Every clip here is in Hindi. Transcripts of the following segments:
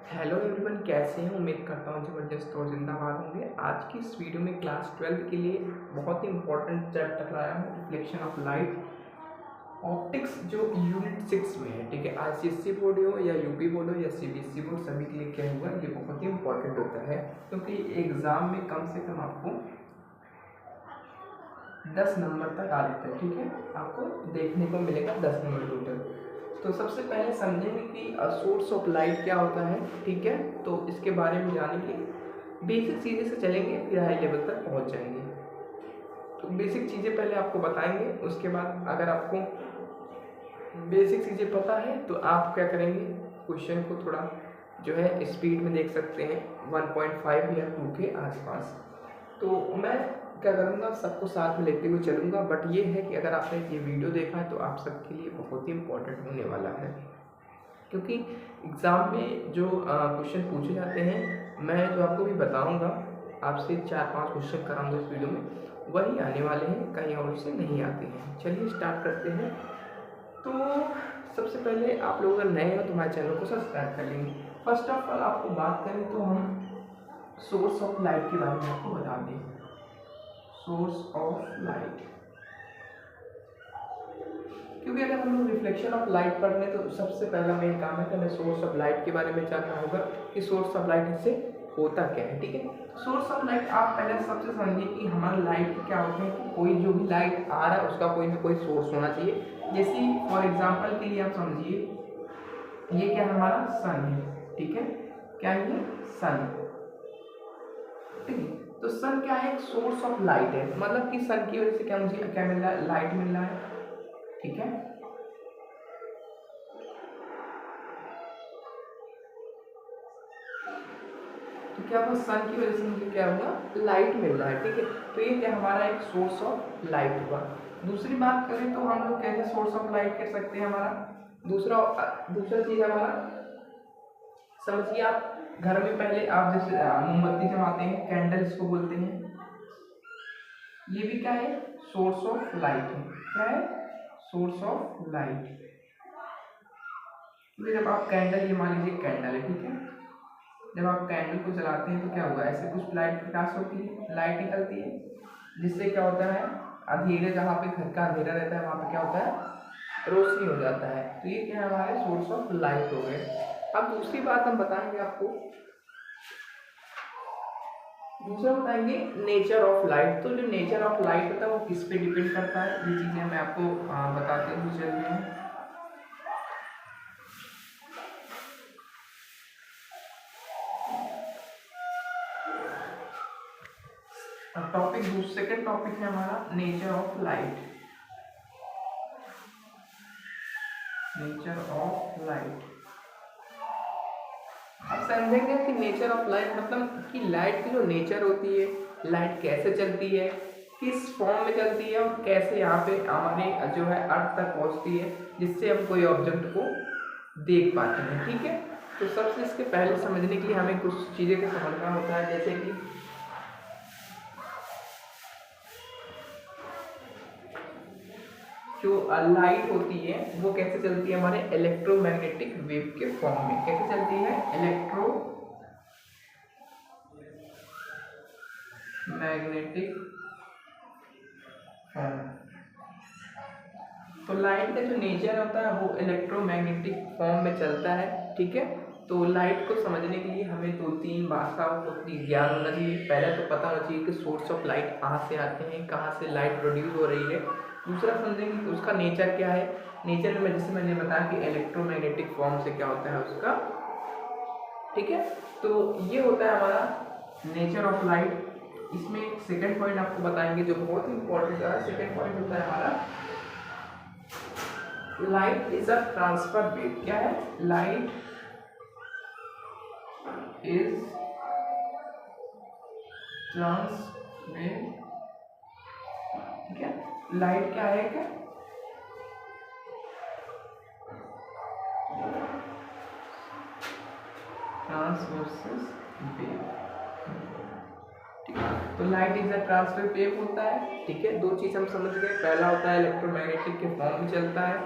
हेलो एवरीवन, कैसे हैं? उम्मीद करता हूँ ज़बरदस्त और जिंदाबाद होंगे। आज की इस वीडियो में क्लास 12 के लिए बहुत ही इंपॉर्टेंट चैप्टर लाया हूँ, रिफ्लेक्शन ऑफ लाइट ऑप्टिक्स, जो यूनिट 6 में है। ठीक है, आईसीएससी बोर्ड हो या यूपी बोर्ड हो या सीबीएसई बोर्ड, सभी के लिए क्या हुआ, ये बहुत ही इंपॉर्टेंट होता है क्योंकि एग्ज़ाम में कम से कम आपको 10 नंबर तक आ जाता है। ठीक है, आपको देखने को मिलेगा 10 नंबर टोटल। तो सबसे पहले समझेंगे कि सोर्स ऑफ लाइट क्या होता है। ठीक है, तो इसके बारे में जानेंगे, बेसिक चीज़ें से चलेंगे, फिर हाई लेवल तक पहुंच जाएंगे। तो बेसिक चीज़ें पहले आपको बताएंगे, उसके बाद अगर आपको बेसिक चीज़ें पता है तो आप क्या करेंगे, क्वेश्चन को थोड़ा जो है स्पीड में देख सकते हैं, 1.5 या 2 के आसपास। तो मैं क्या करूँगा, सबको साथ में लेते हुए चलूँगा। बट ये है कि अगर आपने ये वीडियो देखा है तो आप सबके लिए बहुत ही इम्पोर्टेंट होने वाला है, क्योंकि एग्ज़ाम में जो क्वेश्चन पूछे जाते हैं, मैं जो आपको भी बताऊँगा, आपसे 4-5 क्वेश्चन कराऊँगा इस वीडियो में, वही आने वाले हैं, कहीं और से नहीं आते हैं। चलिए स्टार्ट करते हैं। तो सबसे पहले आप लोग अगर नए हो तो हमारे चैनल को सब्सक्राइब कर लेंगे। फर्स्ट ऑफ ऑल आपको बात करें तो हम सोर्स ऑफ लाइट के बारे में आपको बता दें। सोर्स ऑफ लाइट, क्योंकि अगर हम लोग रिफ्लेक्शन ऑफ लाइट पढ़ रहे हैं तो सबसे पहला मेन काम है कि हमें सोर्स ऑफ लाइट के बारे में जानना होगा कि सोर्स ऑफ लाइट से होता क्या है। ठीक है, सोर्स ऑफ लाइट आप पहले सबसे समझिए कि हमारा लाइट क्या होते हैं कि कोई जो भी लाइट आ रहा है उसका कोई ना कोई सोर्स होना चाहिए। जैसे फॉर एग्जांपल के लिए आप समझिए, ये क्या हमारा सन है। ठीक है, क्या है ये सन। ठीक है, तो सन क्या है, एक सोर्स ऑफ लाइट है, मतलब कि सन की वजह से क्या मुझे क्या मिल रहा है, लाइट मिल रहा है। ठीक है, तो क्या होगा, सन की वजह से मुझे क्या होगा, लाइट मिल रहा है। ठीक है, तो ये क्या हमारा एक सोर्स ऑफ लाइट हुआ। दूसरी बात करें तो हम लोग कैसे सोर्स ऑफ लाइट कर सकते हैं, हमारा दूसरा दूसरा चीज हमारा समझिए, आप घर में पहले आप जैसे मोमबत्ती जलाते हैं, कैंडल इसको बोलते हैं, ये भी क्या है, सोर्स ऑफ लाइट है। क्या है, सोर्स ऑफ लाइट। जब आप कैंडल, ये मान लीजिए कैंडल है, ठीक है, जब आप कैंडल को जलाते हैं तो क्या होगा, ऐसे कुछ लाइट प्रकाश होती है, लाइट निकलती है, जिससे क्या होता है, अंधेरे, जहाँ पे घर का अंधेरा रहता है वहाँ पे क्या होता है, रोशनी हो जाता है। तो ये क्या है, हमारे सोर्स ऑफ लाइट हो गए। अब दूसरी बात हम बताएंगे आपको, दूसरा बताएंगे नेचर ऑफ लाइट। तो जो नेचर ऑफ लाइट होता है वो किस पे डिपेंड करता है, ये चीज़ें मैं आपको बताते हुए चल रहे हैं। टॉपिक सेकंड टॉपिक है हमारा nature of light. Nature of light, अब समझेंगे कि नेचर ऑफ लाइट मतलब कि लाइट की जो नेचर होती है, लाइट कैसे चलती है, किस फॉर्म में चलती है, और कैसे यहाँ पे हमारे जो है अर्थ तक पहुँचती है, जिससे हम कोई ऑब्जेक्ट को देख पाते हैं। ठीक है, तो सबसे इसके पहले समझने के लिए हमें कुछ चीज़ें को समझना होता है, जैसे कि जो लाइट होती है वो कैसे चलती है, हमारे इलेक्ट्रोमैग्नेटिक वेव के फॉर्म में। कैसे चलती है, इलेक्ट्रोमैग्नेटिक फॉर्म। तो लाइट का जो नेचर होता है वो इलेक्ट्रोमैग्नेटिक फॉर्म में चलता है। ठीक है, तो लाइट को समझने के लिए हमें 2-3 बात का ज्ञान होना चाहिए। पहले तो पता होना चाहिए कि सोर्स ऑफ लाइट कहाँ से आते हैं, कहाँ से लाइट प्रोड्यूस हो रही है। दूसरा समझेंगे कि उसका नेचर क्या है। नेचर में जैसे मैंने बताया कि इलेक्ट्रोमैग्नेटिक फॉर्म से क्या होता है उसका। ठीक है, तो ये होता है हमारा नेचर ऑफ लाइट। इसमें सेकंड पॉइंट आपको बताएंगे जो बहुत इंपॉर्टेंट है। सेकंड पॉइंट होता है हमारा light is a transfer wave. क्या है, लाइट इज ट्रांसवेव। ठीक है, लाइट क्या है, क्या ट्रांसवर्सेस वेव। ठीक है, तो light is a transfer wave होता है। ठीक है, दो चीज हम समझ गए, पहला होता है इलेक्ट्रोमैग्नेटिक के फॉर्म में चलता है,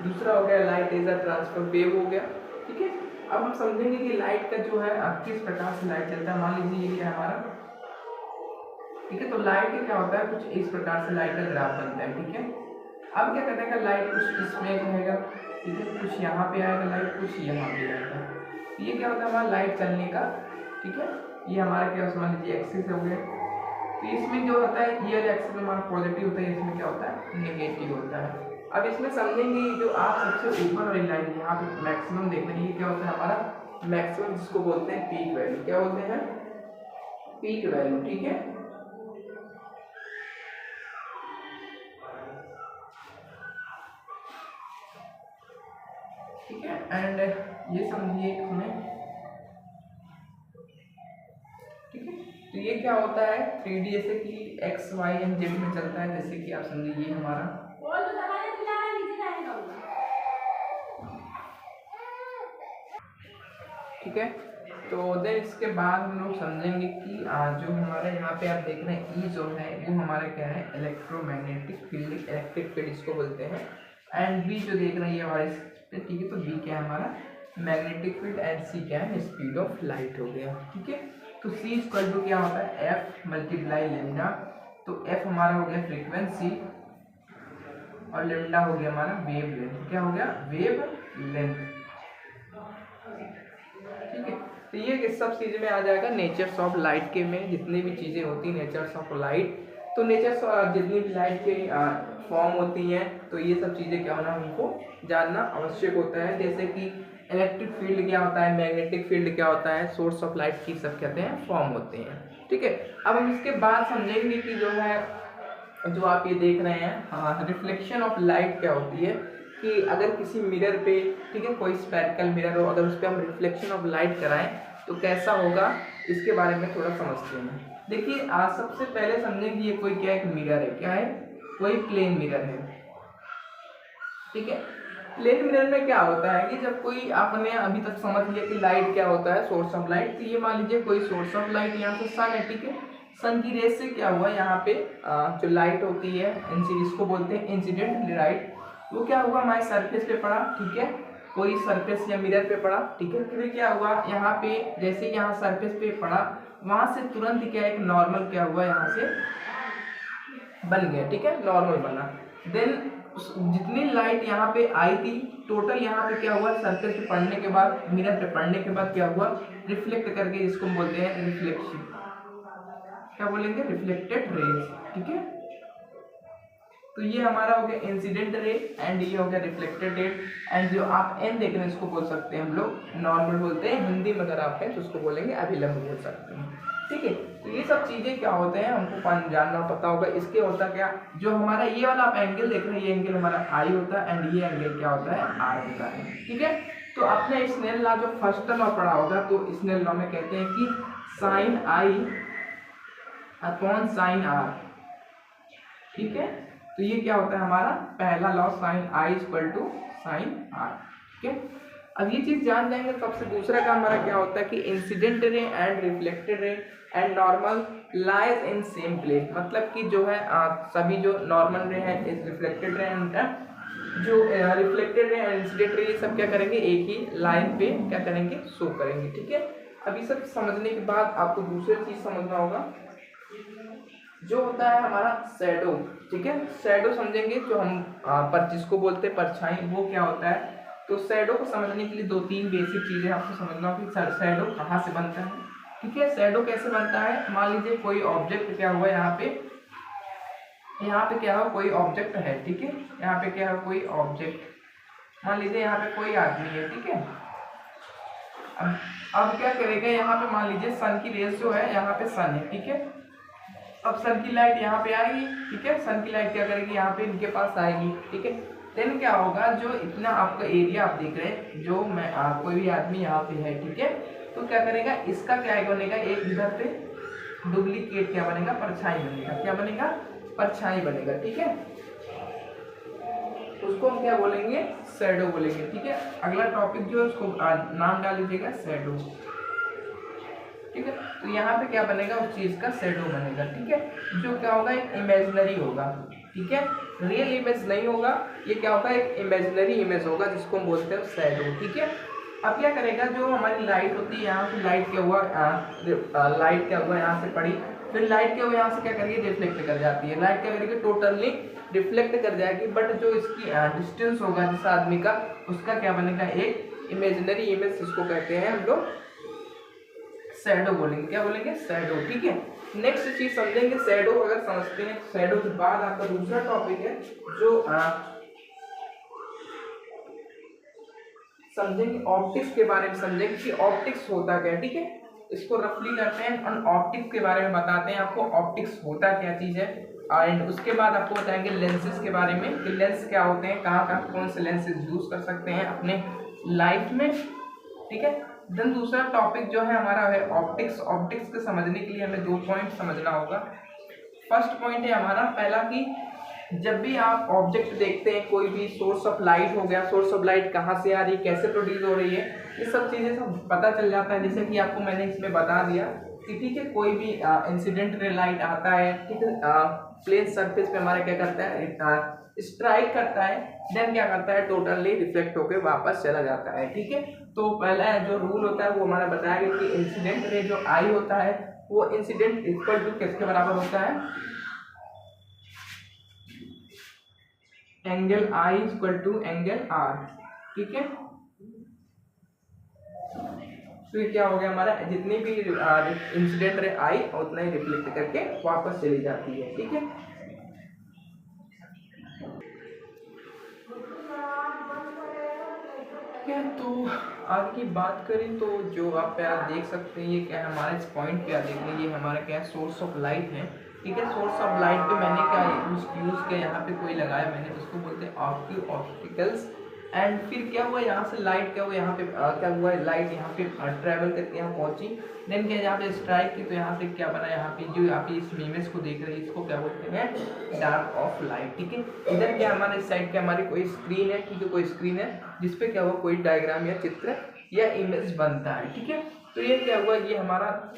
दूसरा हो गया light is a transfer wave हो गया। ठीक है। अब हम समझेंगे कि लाइट का जो है किस प्रकार से लाइट चलता है। मान लीजिए ये क्या है हमारा, ठीक है। तो लाइट का क्या होता है, कुछ इस प्रकार से लाइट का ग्राफ बनता है, ठीक है। अब क्या करने का, लाइट कुछ इसमें रहेगा, ठीक है, कुछ यहाँ पे आएगा लाइट, कुछ यहाँ पे आएगा। तो ये क्या होता है हमारा लाइट चलने का, ठीक है। ये हमारा क्या समझ लीजिए एक्सिस हो गया। तो इसमें जो होता है ये एक्सिस हमारा पॉजिटिव होता है, इसमें क्या होता है नेगेटिव होता है। अब इसमें समझेंगे जो आप सबसे ऊपर वाली लाइन यहाँ पे मैक्सिमम देख रहे हैं, ये क्या होता है हमारा मैक्सिमम, जिसको बोलते हैं पीक वैल्यू। क्या बोलते हैं, पीक वैल्यू, ठीक है। ठीक है, एंड ये समझिए हमें, ठीक है। तो ये क्या होता है 3D, जैसे कि एक्स वाई एंड जेड में चलता है, जैसे कि आप समझिए ये हमारा, ठीक है। तो देन इसके बाद हम लोग समझेंगे कि जो हमारे यहाँ पे आप देख रहे हैं ई जो है वो हमारा क्या है इलेक्ट्रोमैग्नेटिक फील्ड, इलेक्ट्रिक फील्ड इसको बोलते हैं। एंड बी जो देख रहे हैं ये हमारे, ठीक है। तो बी क्या है हमारा मैग्नेटिक फील्ड, एंड सी क्या है स्पीड ऑफ लाइट हो गया, ठीक है। तो सी इक्वल टू क्या होता है एफ मल्टीप्लाई लेमडा। तो एफ हमारा हो गया फ्रीक्वेंसी और लेमडा हो गया हमारा वेव लेंथ। क्या हो गया वेव लेंथ, ठीक है। तो ये सब चीज़ में आ जाएगा नेचर्स ऑफ लाइट के में जितनी भी चीज़ें होती हैं नेचर्स ऑफ लाइट। तो नेचर्स जितनी भी लाइट के फॉर्म होती हैं, तो ये सब चीज़ें क्या होना हमको जानना आवश्यक होता है। जैसे कि इलेक्ट्रिक फील्ड क्या होता है, मैग्नेटिक फील्ड क्या होता है, सोर्स ऑफ लाइट की सब कहते हैं फॉर्म होते हैं, ठीक है। अब हम इसके बाद समझेंगे कि जो है जो आप ये देख रहे हैं रिफ्लेक्शन ऑफ लाइट क्या होती है। कि अगर किसी मिरर पे, ठीक है, कोई स्फेरिकल मिरर हो, अगर उस पर हम रिफ्लेक्शन ऑफ लाइट कराएं तो कैसा होगा, इसके बारे में थोड़ा समझते हैं। देखिए सबसे पहले समझें कि ये कोई क्या एक मिरर है, क्या है कोई प्लेन मिरर है, ठीक है। प्लेन मिरर में क्या होता है कि जब कोई आपने अभी तक समझ लिया कि लाइट क्या होता है सोर्स ऑफ लाइट। तो ये मान लीजिए कोई सोर्स ऑफ लाइट यहाँ से सन है, ठीक है। सन की रेस से क्या हुआ यहाँ पे जो लाइट होती है इसको बोलते हैं इंसिडेंट लाइट, वो क्या हुआ हमारे सरफेस पे पड़ा, ठीक है, कोई सरफेस या मिरर पे पड़ा, ठीक है। फिर क्या हुआ यहाँ पे, जैसे यहाँ सरफेस पे पड़ा वहां से तुरंत क्या एक नॉर्मल क्या हुआ यहाँ से बन गया, ठीक है, नॉर्मल बना। देन जितनी लाइट यहाँ पे आई थी टोटल यहाँ पे क्या हुआ सरफेस पे पड़ने के बाद, मिरर पे पड़ने के बाद क्या हुआ रिफ्लेक्ट करके, जिसको हम बोलते हैं रिफ्लेक्शन, क्या बोलेंगे रिफ्लेक्टेड रेज, ठीक है। तो ये हमारा हो गया इंसिडेंट रे एंड ये हो गया रिफ्लेक्टेड रे। एंड जो आप एन देख रहे हैं इसको बोल सकते हैं हम लोग नॉर्मल बोलते हैं, हिंदी में अगर आप हैं तो उसको बोलेंगे अभिलंब बोल सकते हैं, ठीक है। तो ये सब चीजें क्या होते हैं हमको जानना पता होगा। इसके होता क्या, जो हमारा ये वाला आप एंगल देख रहे हैं ये एंगल हमारा आई होता है एंड ये एंगल क्या होता है आर होता है, ठीक है। तो आपने स्नेल लॉ जो फर्स्ट लॉ पढ़ा होगा, तो स्नेल लॉ में कहते हैं कि sine i upon sine r, ठीक है। तो ये क्या होता है हमारा पहला law sine i equal to sine r, ठीक है। अब ये चीज जान जाएंगे तब से दूसरा का हमारा क्या होता है कि incident ray and reflected ray and normal lies in same plane. मतलब कि जो है सभी जो नॉर्मल रे है रिफ्लेक्टेड रे एंड जो reflected ray and incident ray ये सब क्या करेंगे एक ही लाइन पे क्या करेंगे शो करेंगे, ठीक है। अब ये सब समझने के बाद आपको दूसरी चीज समझना होगा जो होता है हमारा शैडो, ठीक है। शैडो समझेंगे जो हम पर जिसको बोलते हैं परछाई, वो क्या होता है। तो शैडो को समझने के लिए दो तीन बेसिक चीजें आपको समझना होगा कि शैडो कहाँ से बनता है, ठीक है। शैडो कैसे बनता है, मान लीजिए कोई ऑब्जेक्ट क्या हुआ यहाँ पे क्या हो कोई ऑब्जेक्ट है, ठीक है। यहाँ पे क्या है कोई ऑब्जेक्ट, मान लीजिए यहाँ पे कोई आदमी है, ठीक है। अब क्या करेगा यहाँ पे मान लीजिए सन की रेस जो है यहाँ पे सन है, ठीक है। अब सन की लाइट यहाँ पे आएगी, ठीक है। सन की लाइट क्या करेगी यहाँ पे इनके पास आएगी, ठीक है। देन क्या होगा जो इतना आपका एरिया आप देख रहे हैं जो मैं कोई भी आदमी यहाँ पे है, ठीक है। तो क्या करेगा इसका क्या बनेगा एक इधर पे डुप्लीकेट क्या बनेगा परछाई बनेगा, क्या बनेगा परछाई बनेगा, ठीक है। उसको हम क्या बोलेंगे शैडो बोलेंगे, ठीक है। अगला टॉपिक जो है उसको नाम डाल लीजिएगा शैडो, ठीक है। तो यहाँ पे क्या बनेगा उस चीज का शैडो बनेगा, ठीक है। जो क्या होगा एक इमेजिनरी होगा, ठीक है। रियल इमेज नहीं होगा, ये क्या होगा एक इमेजिनरी इमेज होगा जिसको हम बोलते हैं शैडो, ठीक है। अब क्या करेगा, जो हमारी लाइट होती है यहाँ से लाइट क्या हुआ, लाइट क्या हुआ यहाँ से पड़ी, फिर लाइट क्या हुआ यहाँ से क्या करेगी, रिफ्लेक्ट कर जाती है। लाइट क्या करेगी, टोटली रिफ्लेक्ट कर जाएगी, बट जो इसकी डिस्टेंस होगा जिस आदमी का, उसका क्या बनेगा, एक इमेजिनरी इमेज, जिसको कहते हैं हम लोग शैडो बोलेंगे। क्या बोलेंगे, शैडो। ठीक है, नेक्स्ट चीज समझेंगे शैडो। अगर समझते हैं शैडो के बाद आपका दूसरा टॉपिक है जो समझेंगे ऑप्टिक्स के बारे में, समझेंगे कि ऑप्टिक्स होता क्या है। ठीक है, इसको रफली करते हैं और ऑप्टिक्स के बारे में बताते हैं आपको, ऑप्टिक्स होता क्या चीज है। एंड उसके बाद आपको बताएंगे लेंसेज के बारे में कि लेंस क्या होते हैं, कहाँ कहाँ कौन से लेंसेज यूज कर सकते हैं अपने लाइफ में। ठीक है, देन दूसरा टॉपिक जो है हमारा है ऑप्टिक्स। ऑप्टिक्स को समझने के लिए हमें 2 पॉइंट समझना होगा। फर्स्ट पॉइंट है हमारा पहला कि जब भी आप ऑब्जेक्ट देखते हैं, कोई भी सोर्स ऑफ लाइट हो गया, सोर्स ऑफ लाइट कहाँ से आ रही है, कैसे प्रोड्यूस हो रही है, ये सब चीज़ें सब पता चल जाता है। जैसे कि आपको मैंने इसमें बता दिया कि ठीक है, कोई भी इंसिडेंट रे लाइट आता है, ठीक है, प्लेन सरफेस पे हमारा क्या करता है, स्ट्राइक करता है, देन क्या करता है, टोटली रिफ्लेक्ट होकर वापस चला जाता है। ठीक है, तो पहला जो रूल होता है वो हमारा बताया गया कि इंसिडेंट रे जो आई होता है वो इंसिडेंट इक्वल टू किसके बराबर होता है, angle i equal to angle r. ठीक है, तो ये क्या हो गया हमारा, जितनी भी इंसिडेंट रे आई उतना ही रिफ्लेक्ट करके वापस चली जाती है। ठीक है, तो आगे की बात करें तो जो आप पे आप देख सकते हैं, ये क्या है हमारे इस पॉइंट पे आप देख लीजिए, ये हमारा क्या है, सोर्स ऑफ लाइट है। ठीक है, सोर्स ऑफ लाइट पे मैंने क्या यूज किया, यहाँ पे कोई लगाया मैंने, उसको बोलते हैं ऑप्टिकल्स। एंड फिर क्या हुआ, यहाँ से लाइट क्या हुआ, यहाँ पे क्या हुआ, लाइट यहाँ पे ट्रैवल करके यहाँ पहुंची, देन क्या यहाँ पे स्ट्राइक की, तो यहाँ से क्या बना, यहाँ पे जो आप इस इमेज को देख रहे हैं इसको क्या बोलते हैं, डार्क ऑफ लाइट। ठीक है, इधर क्या हमारे इस साइड क्या हमारी कोई स्क्रीन है, ठीक है, कोई स्क्रीन है जिसपे क्या हुआ, कोई डायग्राम या चित्र या इमेज बनता है। ठीक है, तो ये क्या हुआ, ये हमारा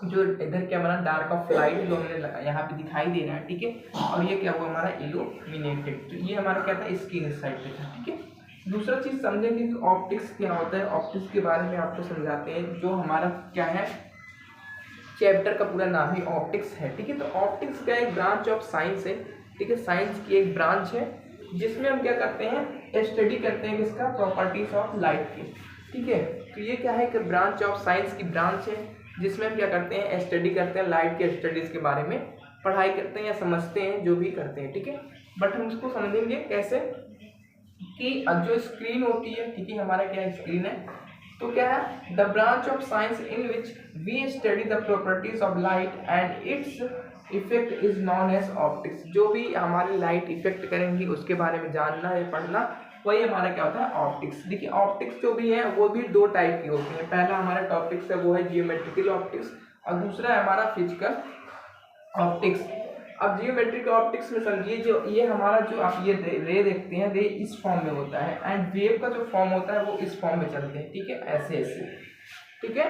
जो इधर क्या हमारा डार्क ऑफ लाइट जो हमने लगा यहाँ पे दिखाई दे रहा है। ठीक है, और ये क्या हुआ हमारा इल्यूमिनेटेड, तो ये हमारा क्या था, स्क्रीन साइड पे था। ठीक है, दूसरा चीज समझेंगे कि ऑप्टिक्स क्या होता है। ऑप्टिक्स के बारे में आपको समझाते हैं, जो हमारा क्या है, चैप्टर का पूरा नाम ही ऑप्टिक्स है। ठीक है, तो ऑप्टिक्स का एक ब्रांच ऑफ साइंस है। ठीक है, साइंस की एक ब्रांच है जिसमें हम क्या करते हैं, स्टडी करते हैं किसका, प्रॉपर्टीज ऑफ लाइट की। ठीक है, तो ये क्या है कि ब्रांच ऑफ साइंस की ब्रांच है जिसमें हम क्या करते हैं, स्टडी करते हैं, लाइट के स्टडीज के बारे में पढ़ाई करते हैं या समझते हैं, जो भी करते हैं। ठीक है, बट हम इसको समझेंगे कैसे कि जो स्क्रीन होती है, ठीक है, हमारा क्या स्क्रीन है, तो क्या है, the branch of science in which we study the properties of light and its effect is known as optics. जो भी हमारी लाइट इफेक्ट करेंगी उसके बारे में जानना या पढ़ना, वही हमारा क्या होता है, ऑप्टिक्स। देखिए, ऑप्टिक्स जो भी है वो भी 2 टाइप की होती है। पहला हमारा टॉपिक्स है वो है जियोमेट्रिकल ऑप्टिक्स, और दूसरा है हमारा फिजिकल ऑप्टिक्स। अब जियोमेट्रिक ऑप्टिक्स में समझिए, जो ये हमारा जो आप ये रे देखते हैं, रे इस फॉर्म में होता है, एंड वेव का जो फॉर्म होता है वो इस फॉर्म में चलते हैं। ठीक है, ऐसे ऐसे। ठीक है,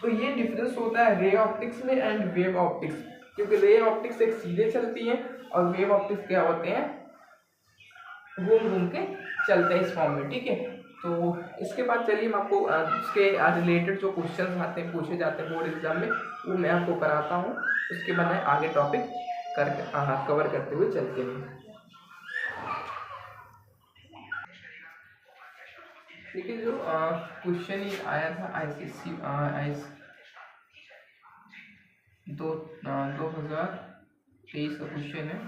तो ये डिफरेंस होता है रे ऑप्टिक्स में एंड वेव ऑप्टिक्स, क्योंकि रे ऑप्टिक्स एक सीधे चलती है और वेव ऑप्टिक्स क्या होते हैं, घूम घूम के चलते हैं इस फॉर्म में। ठीक है, तो इसके बाद चलिए मैं आपको इसके रिलेटेड जो क्वेश्चन आते हैं, पूछे जाते हैं बोर्ड एग्जाम में, वो मैं आपको कराता हूँ। उसके बाद आगे टॉपिक कवर करते हुए चलते हैं। देखिए, जो क्वेश्चन ये आया था ICSE 2023 का क्वेश्चन है।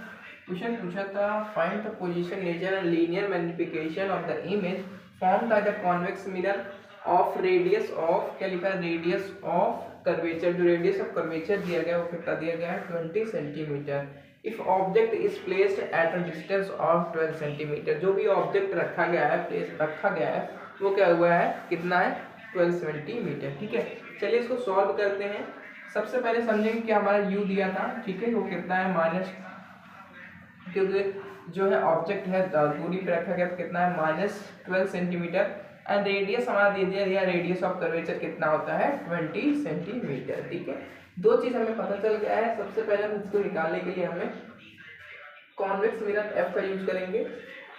क्वेश्चन पूछा था, find the position, nature and linear magnification of the image form by the convex mirror of radius of, क्या लिखा है, रेडियस ऑफ कर्वेचर। जो रेडियस ऑफ कर्वेचर दिया गया वो कितना दिया गया है, 20 centimetre. If object is placed at a distance of 12 centimetre. जो भी ऑब्जेक्ट रखा गया है, प्लेस रखा गया है, वो क्या हुआ है, कितना है, 12 सेंटीमीटर। ठीक है, चलिए इसको सॉल्व करते हैं। सबसे पहले समझेंगे कि हमारा u दिया था, ठीक है, वो कितना है, माइनस, क्योंकि जो है ऑब्जेक्ट है दूरी पे रखा गया तो कितना है, -12 सेंटीमीटर। एंड रेडियस हमारा दे दिया, रेडियस ऑफ कर्वेचर कितना होता है, 20 सेंटीमीटर। ठीक है, 2 चीज हमें पता चल गया है। सबसे पहले हम इसको निकालने के लिए हमें कॉन्वेक्स मिरर f का यूज करेंगे,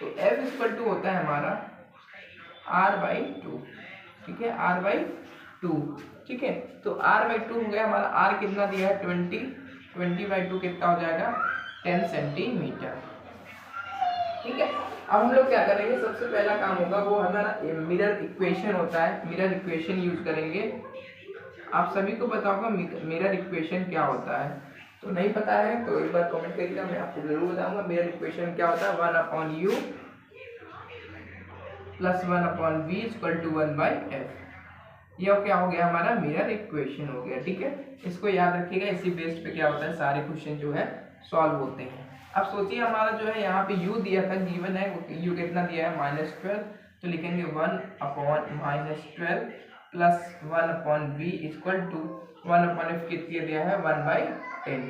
तो f इक्वल टू होता है हमारा r/2। ठीक है, r/2, ठीक है। तो r/2 हो गया हमारा, r कितना दिया है 20/2 कितना हो जाएगा 10 सेंटीमीटर, ठीक है। अब हम लोग क्या करेंगे, सबसे पहला काम होगा वो हमारा मिरर इक्वेशन होता है, मिरर इक्वेशन यूज करेंगे। आप सभी को पता होगा मिरर इक्वेशन क्या होता है, तो नहीं पता है तो एक बार कमेंट करिएगा, मैं आपको जरूर बताऊंगा मिरर इक्वेशन क्या होता है। 1/u + 1/v = 1/f, यह क्या हो गया हमारा मिरर इक्वेशन हो गया, ठीक है। इसको याद रखिएगा, इसी बेस पे क्या होता है सारे क्वेश्चन जो है सॉल्व होते हैं। अब सोचिए हमारा जो है यहाँ पे u दिया था, गिवन है, u कितना दिया है -12, तो लिखेंगे 1/-12 + 1/v = 1/f कितना दिया है 1/10,